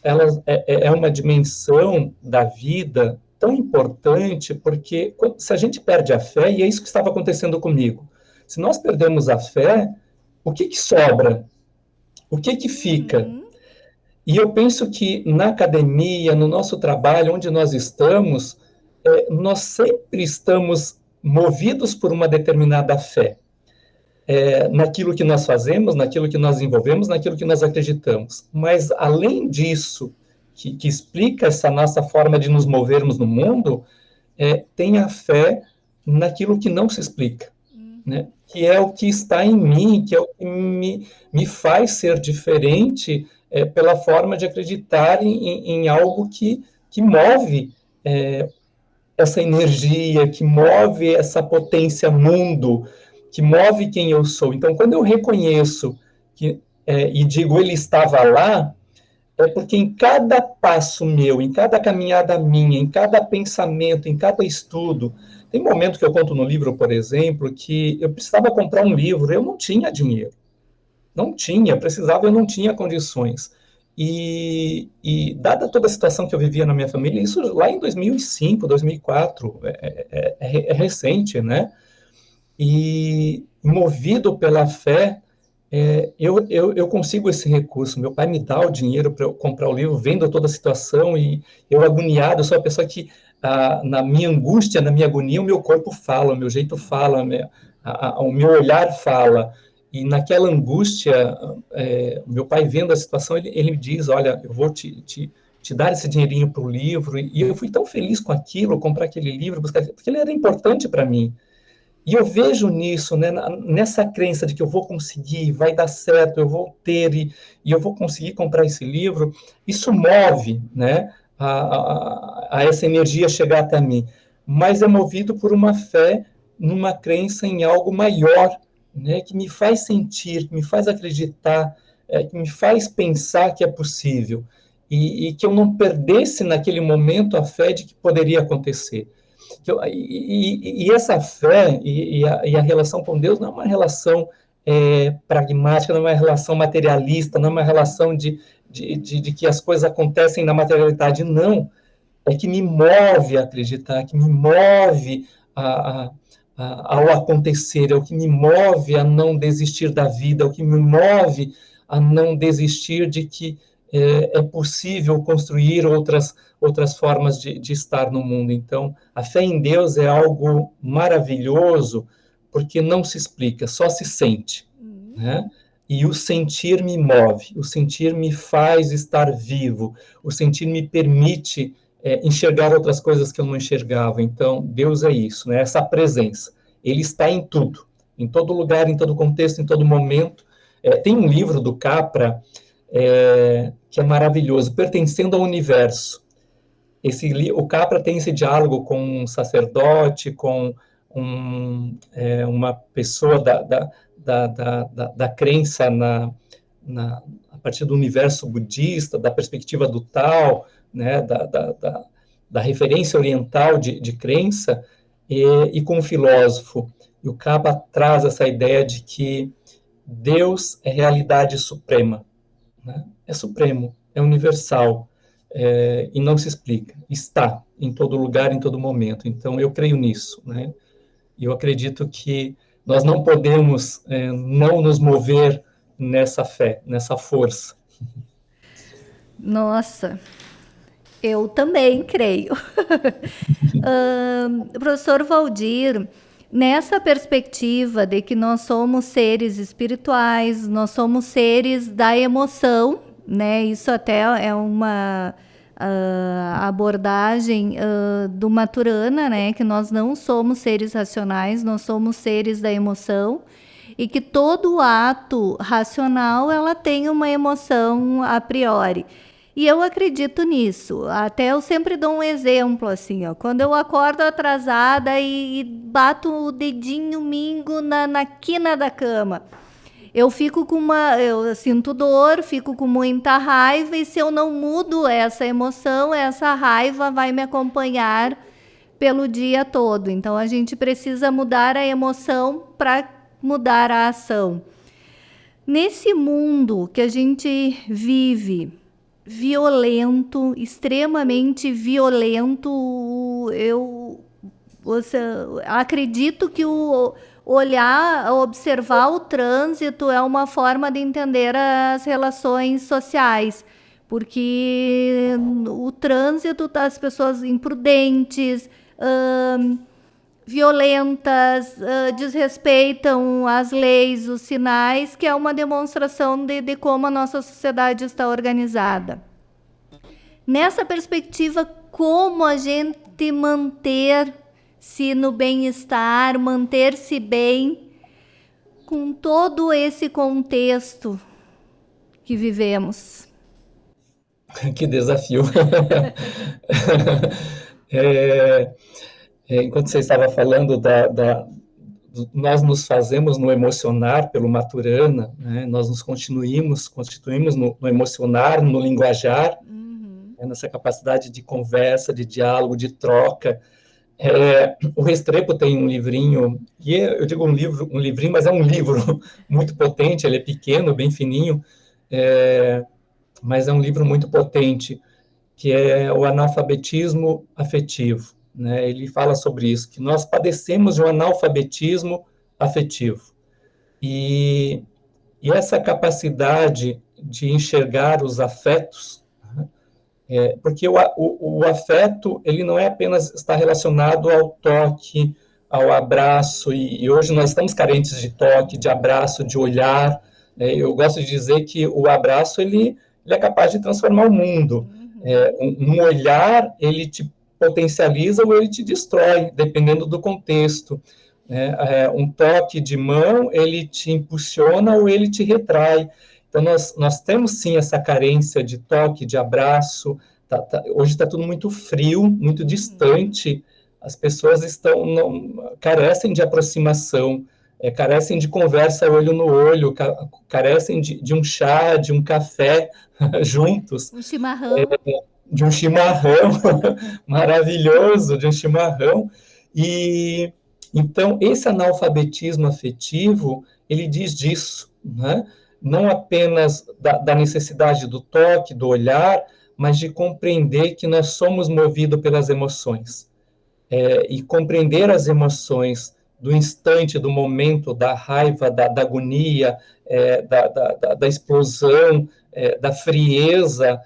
ela é uma dimensão da vida tão importante, porque se a gente perde a fé, e é isso que estava acontecendo comigo, se nós perdemos a fé, o que sobra? O que fica? E eu penso que na academia, no nosso trabalho, onde nós estamos, nós sempre estamos movidos por uma determinada fé. Naquilo que nós fazemos, naquilo que nós desenvolvemos, naquilo que nós acreditamos. Mas, além disso, que explica essa nossa forma de nos movermos no mundo, tem a fé naquilo que não se explica, né? Que é o que está em mim, que é o que me faz ser diferente, pela forma de acreditar em algo que move essa energia, que move essa potência mundo, que move quem eu sou. Então, quando eu reconheço e digo ele estava lá, é porque em cada passo meu, em cada caminhada minha, em cada pensamento, em cada estudo, tem momento que eu conto no livro, por exemplo, que eu precisava comprar um livro, eu não tinha dinheiro. Não tinha, precisava, eu não tinha condições. E dada toda a situação que eu vivia na minha família, isso lá em 2005, 2004, é recente, né? E movido pela fé, eu consigo esse recurso. Meu pai me dá o dinheiro para eu comprar o livro, vendo toda a situação, e eu agoniado, eu sou a pessoa que, na minha angústia, na minha agonia, o meu corpo fala, o meu jeito fala, o meu olhar fala. E naquela angústia, meu pai vendo a situação, ele me diz, olha, eu vou te dar esse dinheirinho para o livro, e eu fui tão feliz com aquilo, comprar aquele livro, porque ele era importante para mim. E eu vejo nisso, né, nessa crença de que eu vou conseguir, vai dar certo, eu vou ter, e eu vou conseguir comprar esse livro, isso move, né, a essa energia chegar até mim. Mas é movido por uma fé, numa crença em algo maior, né, que me faz sentir, que me faz acreditar, que me faz pensar que é possível. E que eu não perdesse naquele momento a fé de que poderia acontecer. E essa fé e a relação com Deus não é uma relação pragmática, não é uma relação materialista, não é uma relação de que as coisas acontecem na materialidade, não. É que me move a acreditar, que me move ao acontecer, é o que me move a não desistir da vida, é o que me move a não desistir de que é possível construir outras formas de estar no mundo. Então, a fé em Deus é algo maravilhoso, porque não se explica, só se sente, né? E o sentir me move, o sentir me faz estar vivo, o sentir me permite enxergar outras coisas que eu não enxergava. Então, Deus é isso, né? Essa presença. Ele está em tudo, em todo lugar, em todo contexto, em todo momento. Tem um livro do Capra, que é maravilhoso, Pertencendo ao Universo. O Capra tem esse diálogo com um sacerdote, com uma pessoa da crença a partir do universo budista, da perspectiva do Tao, né, da referência oriental de crença, e com um filósofo. E o Capa traz essa ideia de que Deus é realidade suprema, né? É supremo, é universal, e não se explica. Está em todo lugar, em todo momento. Então, eu creio nisso, né? E eu acredito que nós não podemos não nos mover nessa fé, nessa força. Nossa, eu também creio. Professor Valdir, nessa perspectiva de que nós somos seres espirituais, nós somos seres da emoção, né? Isso até é uma abordagem do Maturana, né? Que nós não somos seres racionais, nós somos seres da emoção, e que todo ato racional ela tem uma emoção a priori. E eu acredito nisso. Até eu sempre dou um exemplo assim, ó. Quando eu acordo atrasada e bato o dedinho mingo na quina da cama, eu sinto dor, fico com muita raiva, e se eu não mudo essa emoção, essa raiva vai me acompanhar pelo dia todo. Então a gente precisa mudar a emoção para mudar a ação. Nesse mundo que a gente vive, violento, extremamente violento, eu acredito que observar o trânsito é uma forma de entender as relações sociais, porque o trânsito, as pessoas imprudentes, violentas, desrespeitam as leis, os sinais, que é uma demonstração de como a nossa sociedade está organizada. Nessa perspectiva, como a gente manter-se no bem-estar, manter-se bem, com todo esse contexto que vivemos? Que desafio! Enquanto você estava falando nós nos fazemos no emocionar pelo Maturana, né? Nós nos constituímos no emocionar, no linguajar, nessa capacidade de conversa, de diálogo, de troca. O Restrepo tem um livrinho, e eu digo um livrinho, mas é um livro muito potente, ele é pequeno, bem fininho, mas é um livro muito potente, que é o analfabetismo afetivo. Né? Ele fala sobre isso, que nós padecemos de um analfabetismo afetivo. E essa capacidade de enxergar os afetos, porque o afeto, ele não é apenas está relacionado ao toque, ao abraço, e hoje nós estamos carentes de toque, de abraço, de olhar. Eu gosto de dizer que o abraço, ele é capaz de transformar o mundo. Um olhar, ele te potencializa ou ele te destrói, dependendo do contexto. Um toque de mão, ele te impulsiona ou ele te retrai. Então, nós temos, sim, essa carência de toque, de abraço. Hoje está tudo muito frio, muito distante. As pessoas carecem de aproximação, carecem de conversa olho no olho, carecem de um chá, de um café juntos. Um chimarrão. De um chimarrão maravilhoso, de um chimarrão. E então esse analfabetismo afetivo, ele diz disso, né? Não apenas da necessidade do toque, do olhar, mas de compreender que nós somos movidos pelas emoções. E compreender as emoções do instante, do momento, da raiva, da agonia, da explosão, da frieza,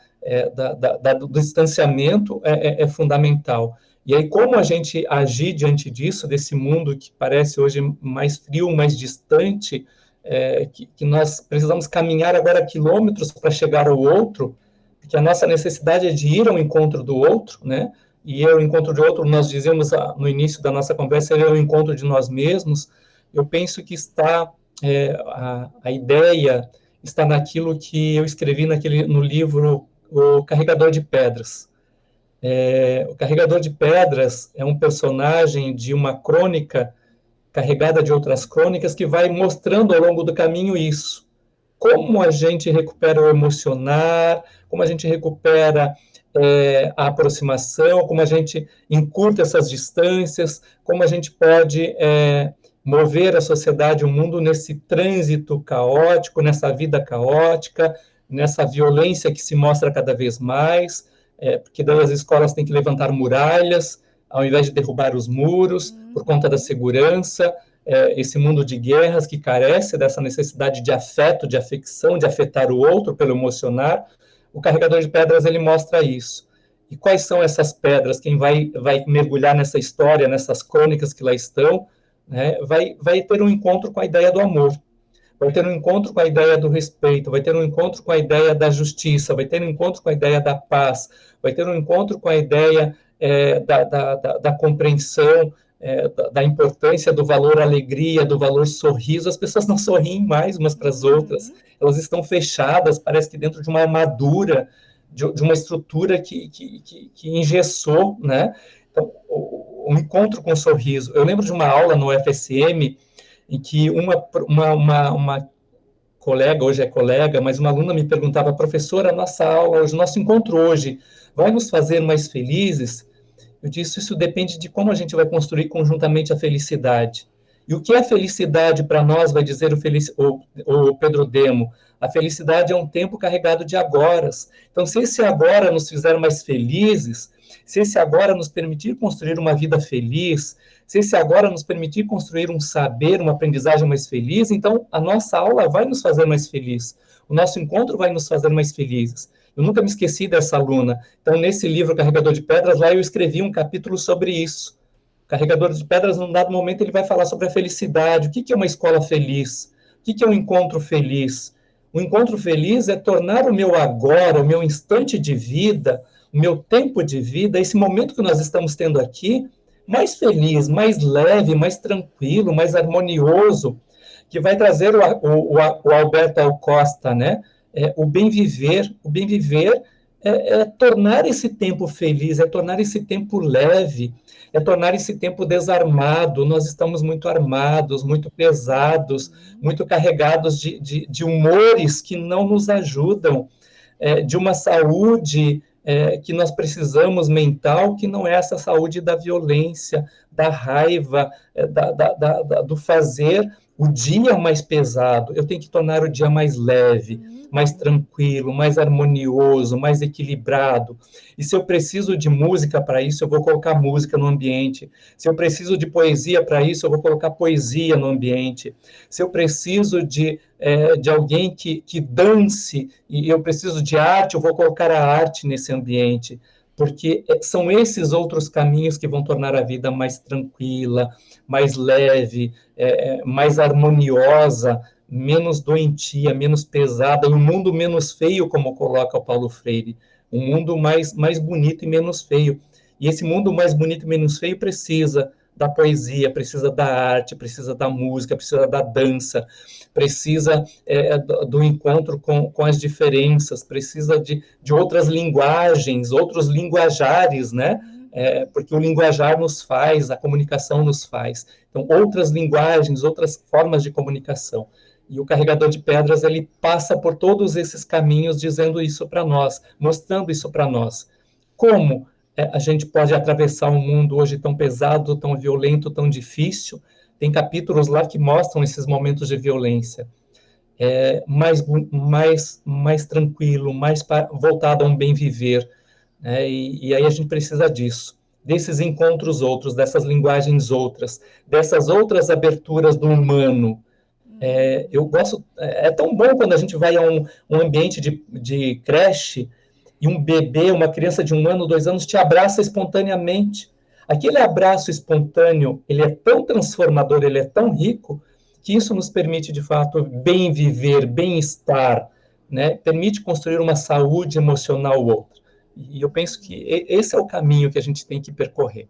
do distanciamento é fundamental. E aí, como a gente agir diante disso, desse mundo que parece hoje mais frio, mais distante, que nós precisamos caminhar agora quilômetros para chegar ao outro, porque a nossa necessidade é de ir ao encontro do outro, né? E ao encontro de outro, nós dizemos no início da nossa conversa, é o encontro de nós mesmos. Eu penso que a ideia está naquilo que eu escrevi no livro O Carregador de Pedras. O Carregador de Pedras é um personagem de uma crônica carregada de outras crônicas que vai mostrando ao longo do caminho isso. Como a gente recupera o emocionar, como a gente recupera a aproximação, como a gente encurta essas distâncias, como a gente pode mover a sociedade, o mundo nesse trânsito caótico, nessa vida caótica, nessa violência que se mostra cada vez mais, porque daí as escolas têm que levantar muralhas, ao invés de derrubar os muros, por conta da segurança, esse mundo de guerras que carece dessa necessidade de afeto, de afecção, de afetar o outro pelo emocionar. O Carregador de Pedras, ele mostra isso. E quais são essas pedras? Quem vai mergulhar nessa história, nessas crônicas que lá estão, né, vai ter um encontro com a ideia do amor, vai ter um encontro com a ideia do respeito, vai ter um encontro com a ideia da justiça, vai ter um encontro com a ideia da paz, vai ter um encontro com a ideia da compreensão, da importância do valor alegria, do valor sorriso. As pessoas não sorriem mais umas para as outras, elas estão fechadas, parece que dentro de uma armadura, de uma estrutura que engessou, né? Então, o encontro com o sorriso. Eu lembro de uma aula no FSM, em que uma colega, hoje é colega, mas uma aluna me perguntava: professora, nossa aula hoje, nosso encontro hoje vai nos fazer mais felizes? Eu disse: isso depende de como a gente vai construir conjuntamente a felicidade. E o que é felicidade para nós, vai dizer o Pedro Demo? A felicidade é um tempo carregado de agoras. Então, se esse agora nos fizer mais felizes, se esse agora nos permitir construir uma vida feliz, se esse agora nos permitir construir um saber, uma aprendizagem mais feliz, então a nossa aula vai nos fazer mais felizes. O nosso encontro vai nos fazer mais felizes. Eu nunca me esqueci dessa aluna. Então, nesse livro, Carregador de Pedras, lá eu escrevi um capítulo sobre isso. O Carregador de Pedras, num dado momento, ele vai falar sobre a felicidade. O que é uma escola feliz? O que é um encontro feliz? O encontro feliz é tornar o meu agora, o meu instante de vida, o meu tempo de vida, esse momento que nós estamos tendo aqui, mais feliz, mais leve, mais tranquilo, mais harmonioso, que vai trazer o Alberto Alcosta, né? O bem viver. O bem viver é tornar esse tempo feliz, é tornar esse tempo leve, é tornar esse tempo desarmado. Nós estamos muito armados, muito pesados, muito carregados de humores que não nos ajudam, de uma saúde que nós precisamos mental, que não é essa saúde da violência, da raiva, do fazer o dia mais pesado. Eu tenho que tornar o dia mais leve, mais tranquilo, mais harmonioso, mais equilibrado. E se eu preciso de música para isso, eu vou colocar música no ambiente. Se eu preciso de poesia para isso, eu vou colocar poesia no ambiente. Se eu preciso de alguém que dance e eu preciso de arte, eu vou colocar a arte nesse ambiente. Porque são esses outros caminhos que vão tornar a vida mais tranquila, mais leve, mais harmoniosa, menos doentia, menos pesada, um mundo menos feio, como coloca o Paulo Freire, um mundo mais bonito e menos feio. E esse mundo mais bonito e menos feio precisa da poesia, precisa da arte, precisa da música, precisa da dança, precisa do encontro com as diferenças, precisa de outras linguagens, outros linguajares, né? Porque o linguajar nos faz, a comunicação nos faz. Então, outras linguagens, outras formas de comunicação. E o Carregador de Pedras, ele passa por todos esses caminhos, dizendo isso para nós, mostrando isso para nós. Como a gente pode atravessar um mundo hoje tão pesado, tão violento, tão difícil. Tem capítulos lá que mostram esses momentos de violência. Mais tranquilo, mais voltado a um bem viver. E aí a gente precisa disso, desses encontros outros, dessas linguagens outras, dessas outras aberturas do humano. Eu gosto, é tão bom quando a gente vai a um ambiente de creche e um bebê, uma criança de 1 ano, 2 anos, te abraça espontaneamente. Aquele abraço espontâneo, ele é tão transformador, ele é tão rico, que isso nos permite, de fato, bem viver, bem-estar, né? Permite construir uma saúde emocional outra. E eu penso que esse é o caminho que a gente tem que percorrer.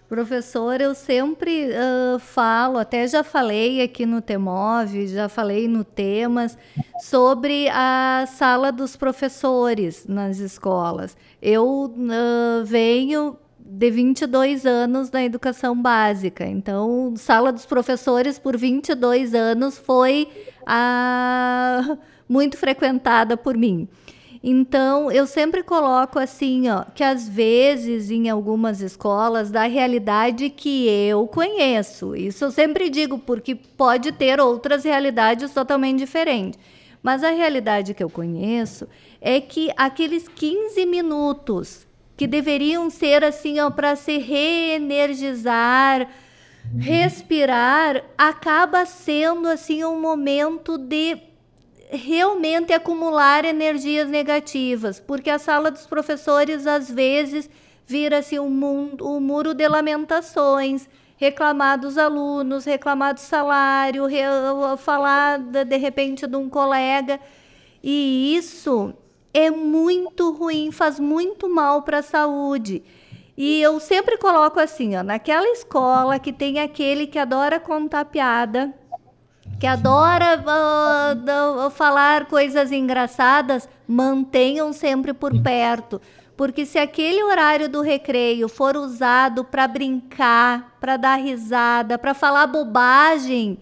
Professor, eu sempre falo, até já falei aqui no TEMOV, já falei no Temas, sobre a sala dos professores nas escolas. Eu venho de 22 anos na educação básica, então, sala dos professores por 22 anos foi muito frequentada por mim. Então, eu sempre coloco assim, ó, que às vezes em algumas escolas, da realidade que eu conheço, isso eu sempre digo, porque pode ter outras realidades totalmente diferentes, mas a realidade que eu conheço é que aqueles 15 minutos que deveriam ser assim, ó, para se reenergizar, respirar, acaba sendo assim um momento de realmente acumular energias negativas, porque a sala dos professores às vezes vira-se um muro de lamentações, reclamar dos alunos, reclamar do salário, falar de repente de um colega, e isso é muito ruim, faz muito mal para a saúde. E eu sempre coloco assim, ó, naquela escola que tem aquele que adora contar piada, que adora falar coisas engraçadas, mantenham sempre por perto. Porque se aquele horário do recreio for usado para brincar, para dar risada, para falar bobagem,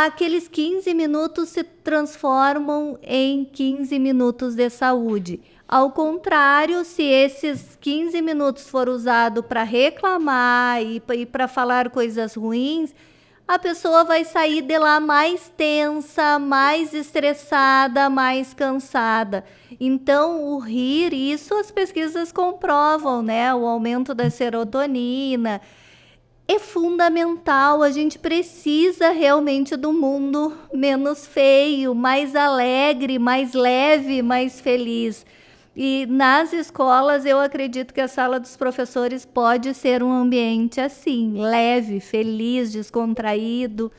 aqueles 15 minutos se transformam em 15 minutos de saúde. Ao contrário, se esses 15 minutos for usado para reclamar e para falar coisas ruins, a pessoa vai sair de lá mais tensa, mais estressada, mais cansada. Então, o rir, isso as pesquisas comprovam, né? O aumento da serotonina é fundamental. A gente precisa realmente de um mundo menos feio, mais alegre, mais leve, mais feliz. E nas escolas, eu acredito que a sala dos professores pode ser um ambiente assim, leve, feliz, descontraído,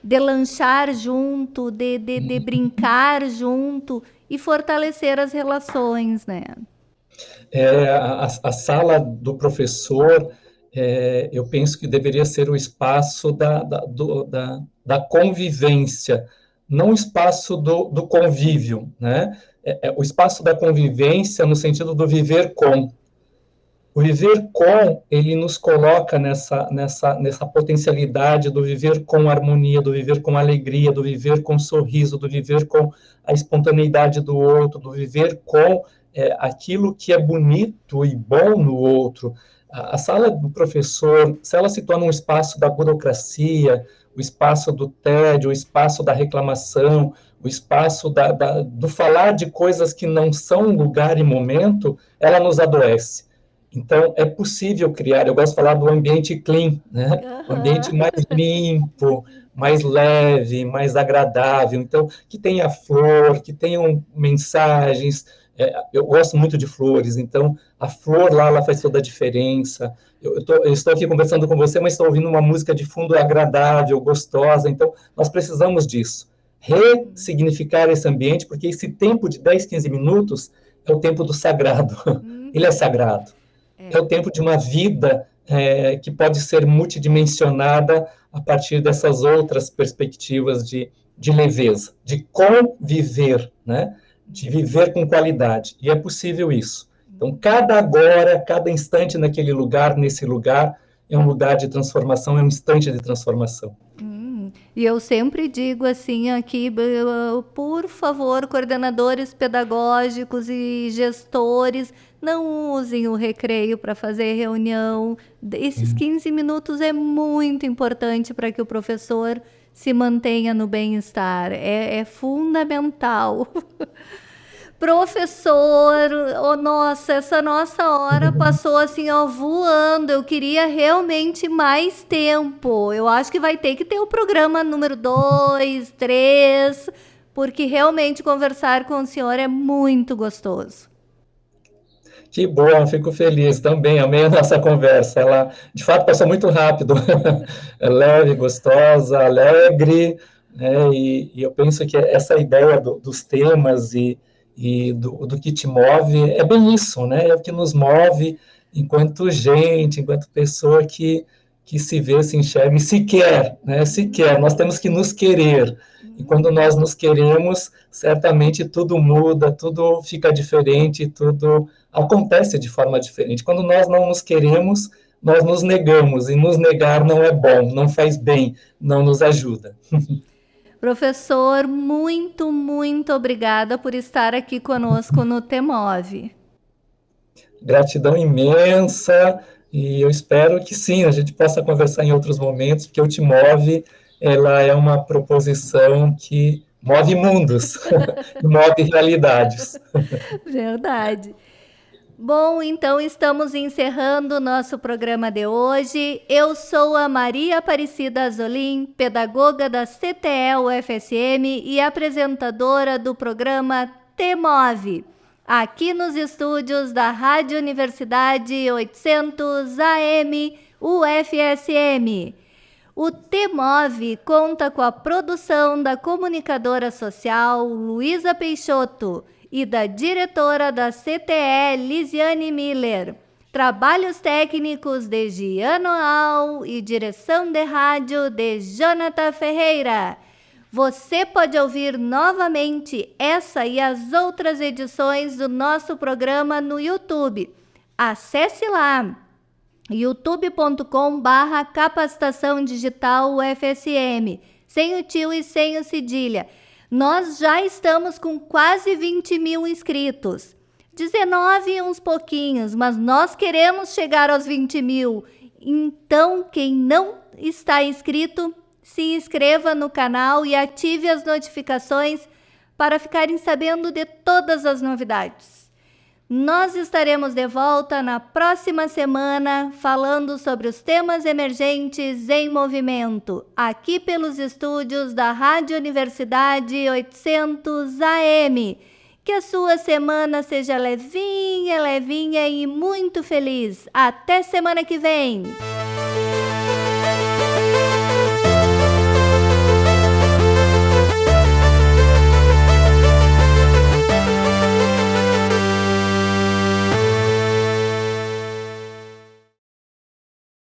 de lanchar junto, de brincar junto e fortalecer as relações, né? A sala do professor, eu penso que deveria ser o espaço da convivência, não o espaço do convívio, né? O espaço da convivência no sentido do viver com. O viver com, ele nos coloca nessa potencialidade do viver com harmonia, do viver com alegria, do viver com sorriso, do viver com a espontaneidade do outro, do viver com aquilo que é bonito e bom no outro. A sala do professor, se ela se torna um espaço da burocracia, o espaço do tédio, o espaço da reclamação, o espaço do falar de coisas que não são lugar e momento, ela nos adoece. Então, é possível criar, eu gosto de falar do ambiente clean, né? Um ambiente mais limpo, mais leve, mais agradável. Então, que tenha flor, que tenham mensagens. Eu gosto muito de flores, então a flor lá, ela faz toda a diferença. Eu estou aqui conversando com você, mas estou ouvindo uma música de fundo agradável, gostosa. Então, nós precisamos disso. Ressignificar esse ambiente, porque esse tempo de 10, 15 minutos é o tempo do sagrado. Ele é sagrado. É o tempo de uma vida que pode ser multidimensionada a partir dessas outras perspectivas de leveza, de conviver, né? De viver com qualidade. E é possível isso. Então, cada agora, cada instante naquele lugar, nesse lugar, é um lugar de transformação, é um instante de transformação. E eu sempre digo assim aqui, por favor, coordenadores pedagógicos e gestores, não usem o recreio para fazer reunião. Esses 15 minutos é muito importante para que o professor se mantenha no bem-estar. É fundamental. Professor, nossa, essa nossa hora passou assim, ó, voando. Eu queria realmente mais tempo. Eu acho que vai ter que ter o programa número 2, 3, porque realmente conversar com o senhor é muito gostoso. Que bom, fico feliz também, amei a nossa conversa. Ela, de fato, passou muito rápido. É leve, gostosa, alegre, né? E eu penso que essa ideia dos temas e do que te move, é bem isso, né? É o que nos move, enquanto gente, enquanto pessoa que se vê, se enxerga e se quer, né? Se quer, nós temos que nos querer. E quando nós nos queremos, certamente tudo muda, tudo fica diferente, tudo acontece de forma diferente. Quando nós não nos queremos, nós nos negamos, e nos negar não é bom, não faz bem, não nos ajuda. Professor, muito, muito obrigada por estar aqui conosco no TEMOV. Gratidão imensa, e eu espero que sim, a gente possa conversar em outros momentos, porque o TEMOV, ela é uma proposição que move mundos, move realidades. Verdade. Bom, então estamos encerrando o nosso programa de hoje. Eu sou a Maria Aparecida Azolim, pedagoga da CTE-UFSM e apresentadora do programa TEMOV, aqui nos estúdios da Rádio Universidade 800 AM UFSM. O TEMOV conta com a produção da comunicadora social Luísa Peixoto e da diretora da CTE, Lisiane Miller. Trabalhos técnicos de Giano Al e direção de rádio de Jonathan Ferreira. Você pode ouvir novamente essa e as outras edições do nosso programa no YouTube. Acesse lá, youtube.com/capacitação digital UFSM, sem o tio e sem o cedilha. Nós já estamos com quase 20 mil inscritos. 19 e uns pouquinhos, mas nós queremos chegar aos 20 mil. Então, quem não está inscrito, se inscreva no canal e ative as notificações para ficarem sabendo de todas as novidades. Nós estaremos de volta na próxima semana falando sobre os temas emergentes em movimento, aqui pelos estúdios da Rádio Universidade 800 AM. Que a sua semana seja levinha, levinha e muito feliz. Até semana que vem!